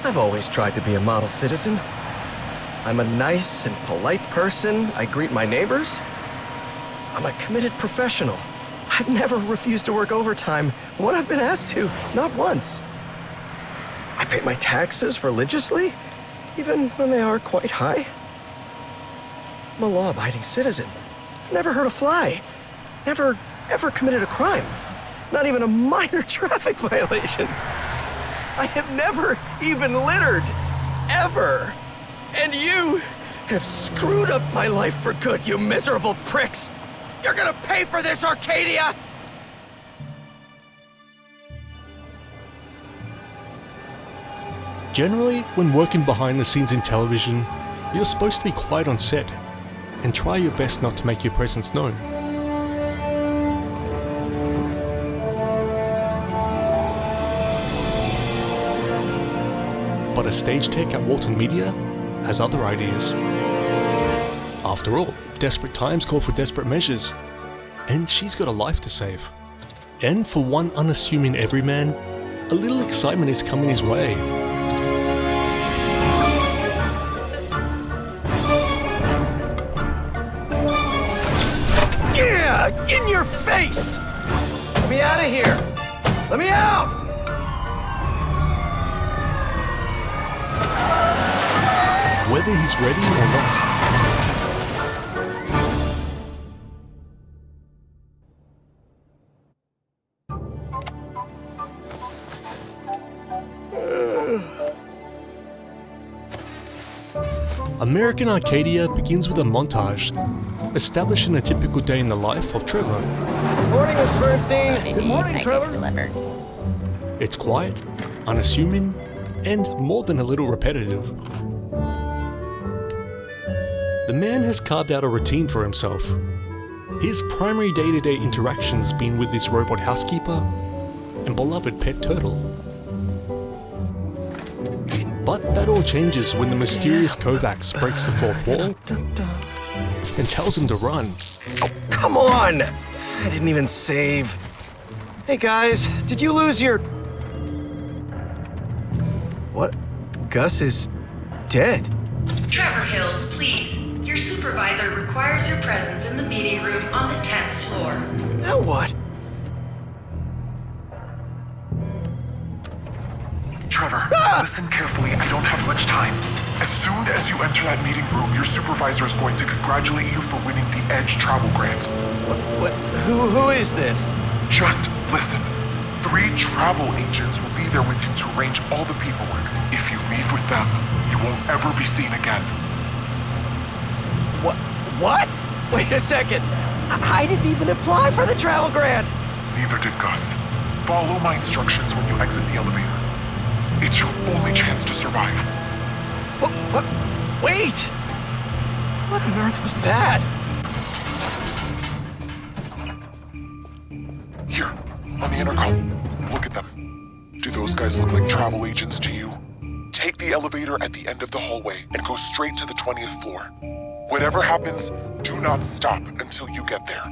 I've always tried to be a model citizen. I'm a nice and polite person. I greet my neighbors. I'm a committed professional. I've never refused to work overtime when I've been asked to, not once. I pay my taxes religiously, even when they are quite high. I'm a law-abiding citizen. I've never hurt a fly. Never, ever committed a crime. Not even a minor traffic violation. I have never even littered. Ever. And you have screwed up my life for good, you miserable pricks. You're gonna pay for this, Arcadia! Generally, when working behind the scenes in television, you're supposed to be quiet on set and try your best not to make your presence known. But a stage tech at Walton Media has other ideas. After all, desperate times call for desperate measures, and she's got a life to save. And for one unassuming everyman, a little excitement is coming his way. Yeah, in your face! Let me out of here! Let me out! Whether he's ready or not. American Arcadia begins with a montage, establishing a typical day in the life of Trevor. Good morning, Mr. Bernstein. Good morning, Trevor. It's quiet, unassuming, and more than a little repetitive. The man has carved out a routine for himself. His primary day-to-day interactions being with this robot housekeeper and beloved pet turtle. But that all changes when the mysterious Kovacs breaks the fourth wall and tells him to run. Oh, come on! I didn't even save. Hey guys, did you lose your... What? Gus is dead. Trevor Hills, please. Your supervisor requires your presence in the meeting room on the 10th floor. Now what? Trevor, listen carefully. I don't have much time. As soon as you enter that meeting room, your supervisor is going to congratulate you for winning the EDGE travel grant. What? Who is this? Just listen. 3 travel agents will be there with you to arrange all the paperwork. If you leave with them, you won't ever be seen again. What? Wait a second. I didn't even apply for the travel grant. Neither did Gus. Follow my instructions when you exit the elevator. It's your only chance to survive. What? Wait! What on earth was that? Here, on the intercom. Look at them. Do those guys look like travel agents to you? Take the elevator at the end of the hallway and go straight to the 20th floor. Whatever happens, do not stop until you get there.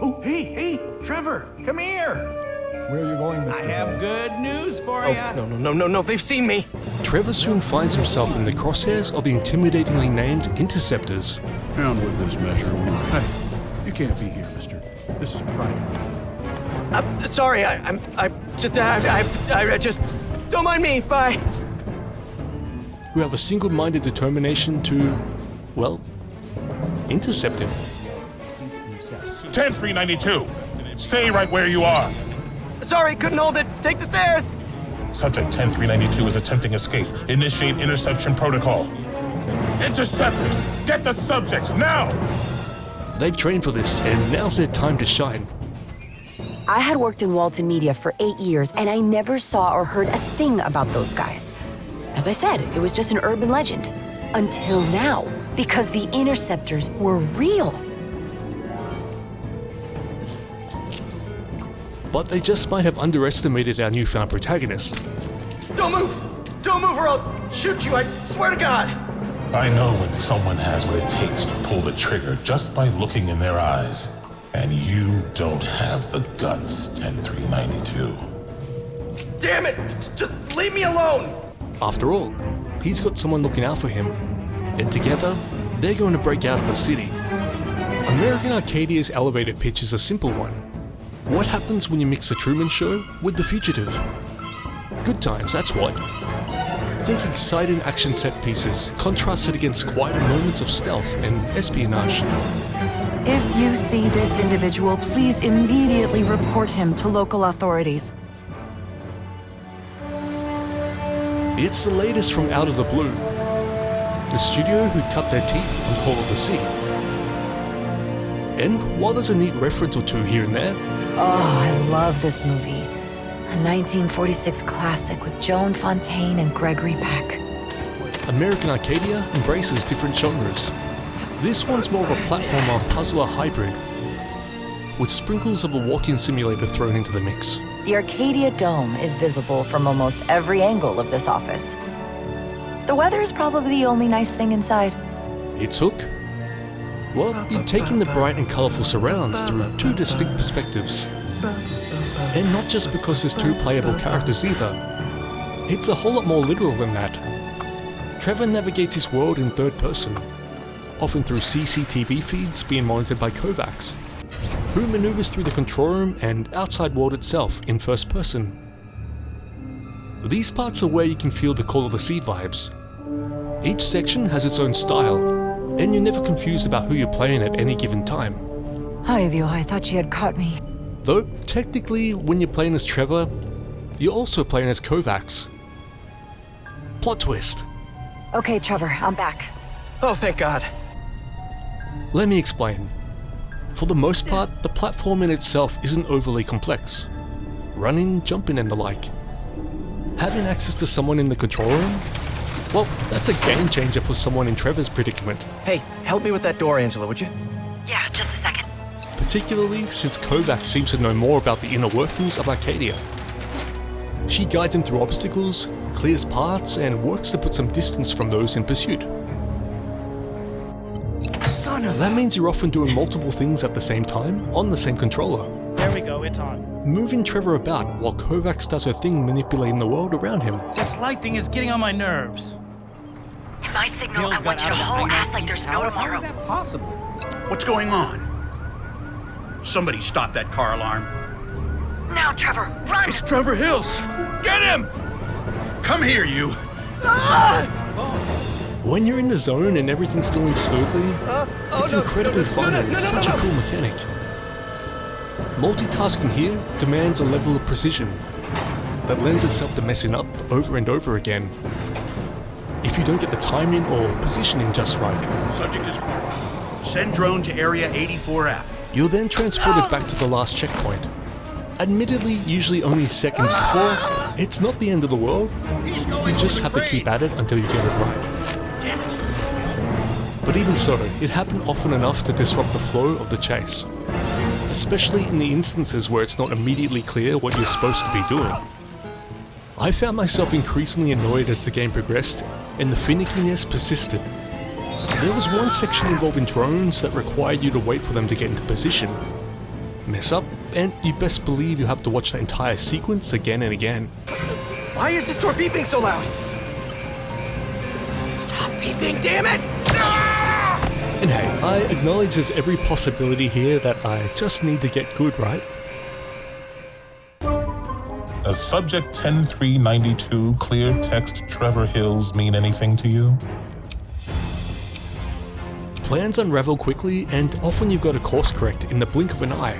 Oh, hey, Trevor, come here. Where are you going, Mr. I have good news for you. No, they've seen me. Trevor soon finds himself in the crosshairs of the intimidatingly named Interceptors. Down with this measure. Hey, you can't be here, mister. This is private. Sorry, I just, don't mind me, bye. Who have a single-minded determination to, well, intercept him. 10392, stay right where you are. Sorry, couldn't hold it. Take the stairs. Subject 10392 is attempting escape. Initiate interception protocol. Interceptors, get the subject now! They've trained for this, and now's their time to shine. I had worked in Walton Media for 8 years, and I never saw or heard a thing about those guys. As I said, it was just an urban legend. Until now, because the Interceptors were real. But they just might have underestimated our newfound protagonist. Don't move! Don't move or I'll shoot you, I swear to God! I know when someone has what it takes to pull the trigger just by looking in their eyes. And you don't have the guts, 10392. Damn it! Just leave me alone! After all, he's got someone looking out for him, and together, they're going to break out of the city. American Arcadia's elevator pitch is a simple one. What happens when you mix the Truman Show with The Fugitive? Good times, that's what. Think exciting action set pieces contrasted against quieter moments of stealth and espionage. If you see this individual, please immediately report him to local authorities. It's the latest from Out of the Blue, the studio who cut their teeth on Call of the Sea. And while there's a neat reference or two here and there, Oh, I love this movie. A 1946 classic with Joan Fontaine and Gregory Peck. American Arcadia embraces different genres. This one's more of a platformer puzzler hybrid, with sprinkles of a walk-in simulator thrown into the mix. The Arcadia Dome is visible from almost every angle of this office. The weather is probably the only nice thing inside. Its hook? Well, you're taking the bright and colourful surrounds through two distinct perspectives. And not just because there's two playable characters either. It's a whole lot more literal than that. Trevor navigates his world in third person, often through CCTV feeds being monitored by Kovacs, who maneuvers through the control room and outside world itself in first person. These parts are where you can feel the Call of the Sea vibes. Each section has its own style, and you're never confused about who you're playing at any given time. Ay, Dios, I thought she had caught me. Though, technically, when you're playing as Trevor, you're also playing as Kovacs. Plot twist. Okay, Trevor, I'm back. Oh, thank God. Let me explain. For the most part, the platform in itself isn't overly complex. Running, jumping and the like. Having access to someone in the control room? Well, that's a game changer for someone in Trevor's predicament. Hey, help me with that door, Angela, would you? Yeah, just a second. Particularly since Kovacs seems to know more about the inner workings of Arcadia. She guides him through obstacles, clears paths, and works to put some distance from those in pursuit. Son of... That means you're often doing multiple things at the same time on the same controller. There we go, it's on. Moving Trevor about while Kovacs does her thing manipulating the world around him. This light thing is getting on my nerves. My signal, I Bill's want got you to out of haul the ass like East there's no Tower. tomorrow. How is that possible? What's going on? Somebody stop that car alarm. Now, Trevor, run! It's Trevor Hills. Get him! Come here, you. When you're in the zone and everything's going smoothly, it's incredibly fun and such a cool mechanic. Multitasking here demands a level of precision that lends itself to messing up over and over again if you don't get the timing or positioning just right. Subject is cornered. Send drone to area 84F. You're then transported back to the last checkpoint. Admittedly, usually only seconds before, it's not the end of the world. You just have to keep at it until you get it right. Damn it. But even so, it happened often enough to disrupt the flow of the chase. Especially in the instances where it's not immediately clear what you're supposed to be doing. I found myself increasingly annoyed as the game progressed, and the finickiness persisted. There was one section involving drones that required you to wait for them to get into position. Mess up, and you best believe you have to watch that entire sequence again and again. Why is this door beeping so loud? Stop beeping, damn it! And hey, I acknowledge there's every possibility here that I just need to get good, right? Does subject 10392 clear text Trevor Hills mean anything to you? Plans unravel quickly, and often you've got to course correct in the blink of an eye.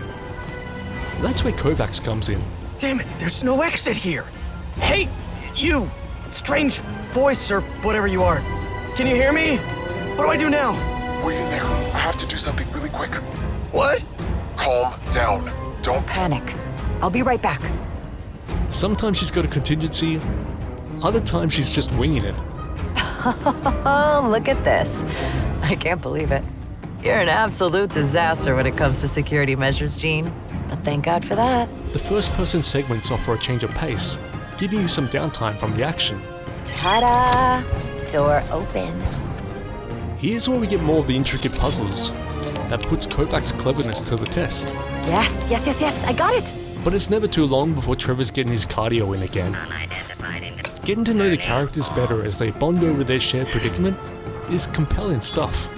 That's where Kovacs comes in. Damn it, there's no exit here. Hey, you, strange voice or whatever you are. Can you hear me? What do I do now? Wait in there. I have to do something really quick. What? Calm down. Don't Panic. I'll be right back. Sometimes she's got a contingency, other times she's just winging it. Oh, look at this. I can't believe it. You're an absolute disaster when it comes to security measures, Gene. But thank God for that. The first-person segments offer a change of pace, giving you some downtime from the action. Ta-da! Door open. Here's where we get more of the intricate puzzles that puts Kovacs' cleverness to the test. Yes, I got it. But it's never too long before Trevor's getting his cardio in again. Getting to know the characters better as they bond over their shared predicament is compelling stuff.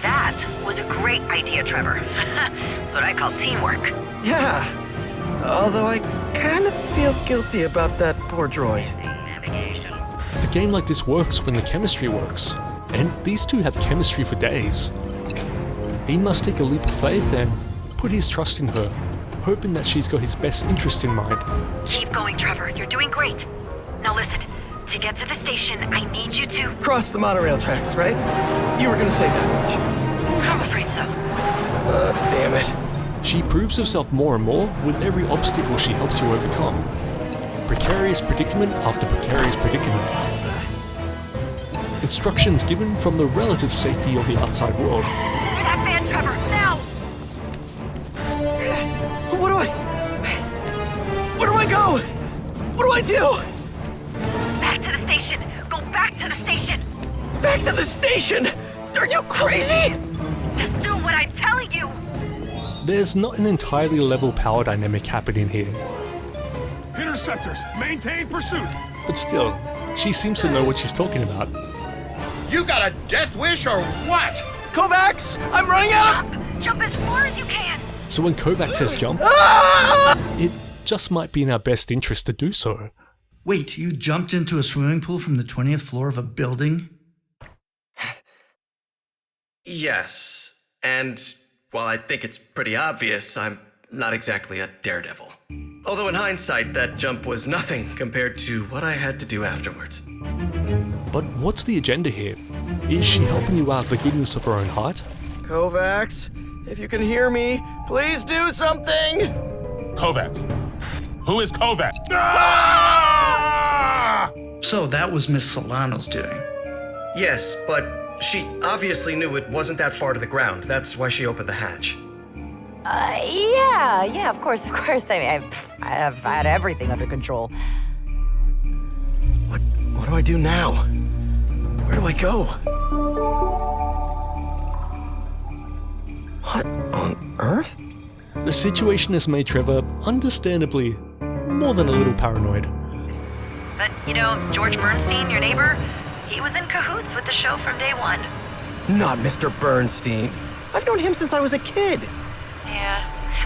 That was a great idea, Trevor. That's what I call teamwork. Yeah, although I kind of feel guilty about that poor droid. A game like this works when the chemistry works, and these two have chemistry for days. He must take a leap of faith and put his trust in her, hoping that she's got his best interest in mind. Keep going, Trevor. You're doing great. Now listen, to get to the station, I need you to... Cross the monorail tracks, right? You were gonna say that much. I'm afraid so. Damn it. She proves herself more and more with every obstacle she helps you overcome. Precarious predicament after precarious predicament. Instructions given from the relative safety of the outside world. Get that van, Trevor, now! Where do I go? What do I do? Back to the station! Go back to the station! Back to the station? Are you crazy? Just do what I'm telling you! There's not an entirely level power dynamic happening here. Interceptors, maintain pursuit! But still, she seems to know what she's talking about. You got a death wish or what? Kovacs, I'm running out! Jump as far as you can! So when Kovacs says jump, it just might be in our best interest to do so. Wait, you jumped into a swimming pool from the 20th floor of a building? Yes, and while I think it's pretty obvious, I'm not exactly a daredevil. Although in hindsight, that jump was nothing compared to what I had to do afterwards. But what's the agenda here? Is she helping you out of the goodness of her own heart? Kovacs, if you can hear me, please do something! Kovacs. Who is Kovacs? Ah! So that was Miss Solano's doing. Yes, but she obviously knew it wasn't that far to the ground. That's why she opened the hatch. Yeah, of course. I mean, I have had everything under control. What do I do now? Where do I go? What on earth? The situation has made Trevor, understandably, more than a little paranoid. But, you know, George Bernstein, your neighbor, he was in cahoots with the show from day one. Not Mr. Bernstein. I've known him since I was a kid. Yeah.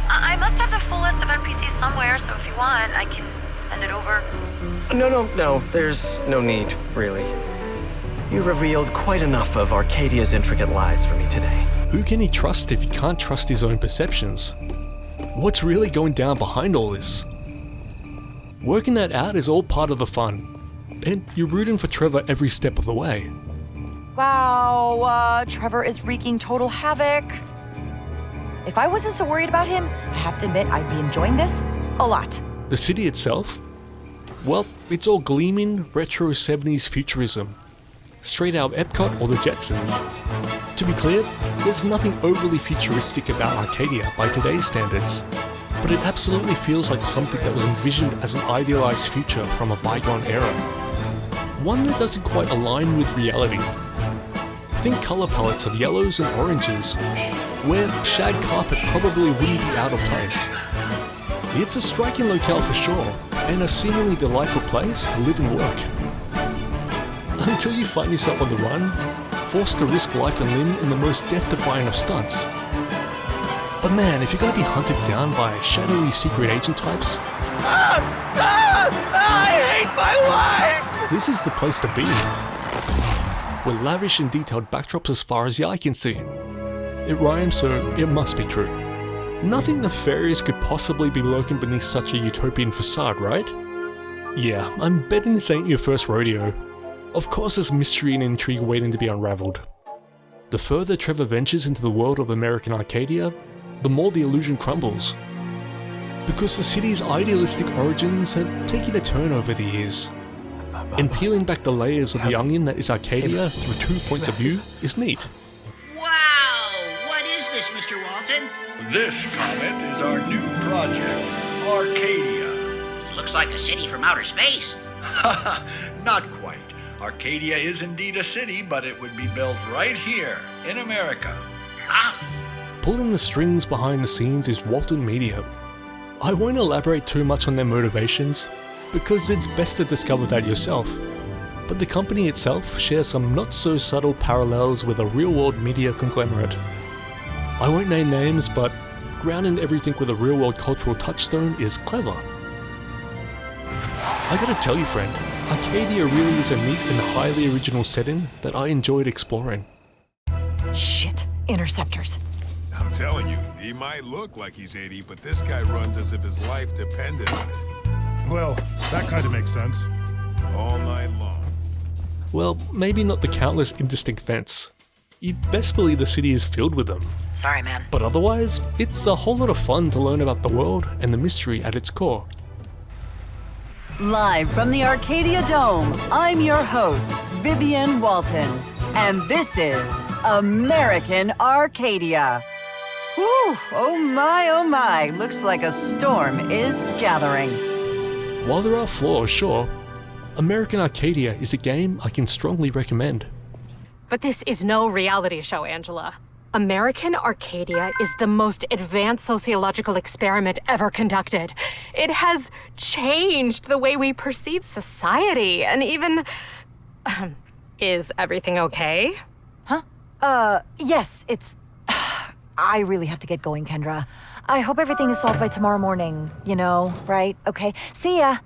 I must have the full list of NPCs somewhere, so if you want, I can send it over. No. There's no need, really. You revealed quite enough of Arcadia's intricate lies for me today. Who can he trust if he can't trust his own perceptions? What's really going down behind all this? Working that out is all part of the fun, and you're rooting for Trevor every step of the way. Wow, Trevor is wreaking total havoc. If I wasn't so worried about him, I have to admit I'd be enjoying this a lot. The city itself? Well, it's all gleaming retro 70s futurism. Straight out of Epcot or the Jetsons. To be clear, there's nothing overly futuristic about Arcadia by today's standards, but it absolutely feels like something that was envisioned as an idealized future from a bygone era. One that doesn't quite align with reality. Think color palettes of yellows and oranges, where shag carpet probably wouldn't be out of place. It's a striking locale for sure, and a seemingly delightful place to live and work. Until you find yourself on the run, forced to risk life and limb in the most death-defying of stunts. But man, if you're gonna be hunted down by shadowy secret agent types, I hate my life! This is the place to be. With lavish and detailed backdrops as far as the eye can see. It rhymes, so it must be true. Nothing nefarious could possibly be lurking beneath such a utopian facade, right? Yeah, I'm betting this ain't your first rodeo. Of course there's mystery and intrigue waiting to be unraveled. The further Trevor ventures into the world of American Arcadia, the more the illusion crumbles. Because the city's idealistic origins have taken a turn over the years. And peeling back the layers of the onion that is Arcadia through 2 points of view is neat. Wow! What is this, Mr. Walton? This, Comet, is our new project, Arcadia. Looks like a city from outer space. Not quite. Arcadia is indeed a city, but it would be built right here, in America. Huh? Pulling the strings behind the scenes is Walton Media. I won't elaborate too much on their motivations, because it's best to discover that yourself. But the company itself shares some not so subtle parallels with a real-world media conglomerate. I won't name names, but grounding everything with a real-world cultural touchstone is clever. I gotta tell you, friend, Arcadia really is a neat and highly original setting that I enjoyed exploring. Shit, interceptors. I'm telling you, he might look like he's 80, but this guy runs as if his life depended on it. Well, that kind of makes sense. All night long. Well, maybe not the countless indistinct vents. You'd best believe the city is filled with them. Sorry, man. But otherwise, it's a whole lot of fun to learn about the world and the mystery at its core. Live from the Arcadia Dome, I'm your host, Vivian Walton. And this is American Arcadia. Whew, oh my, looks like a storm is gathering. While there are flaws, sure, American Arcadia is a game I can strongly recommend. But this is no reality show, Angela. American Arcadia is the most advanced sociological experiment ever conducted. It has changed the way we perceive society, and even... Is everything okay? Huh? Yes, it's... I really have to get going, Kendra. I hope everything is solved by tomorrow morning, you know, right? Okay, see ya!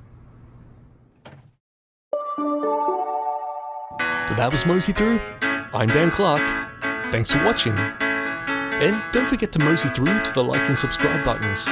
That was MoseyThrough. I'm Dan Clarke. Thanks for watching. And don't forget to mosey through to the like and subscribe buttons.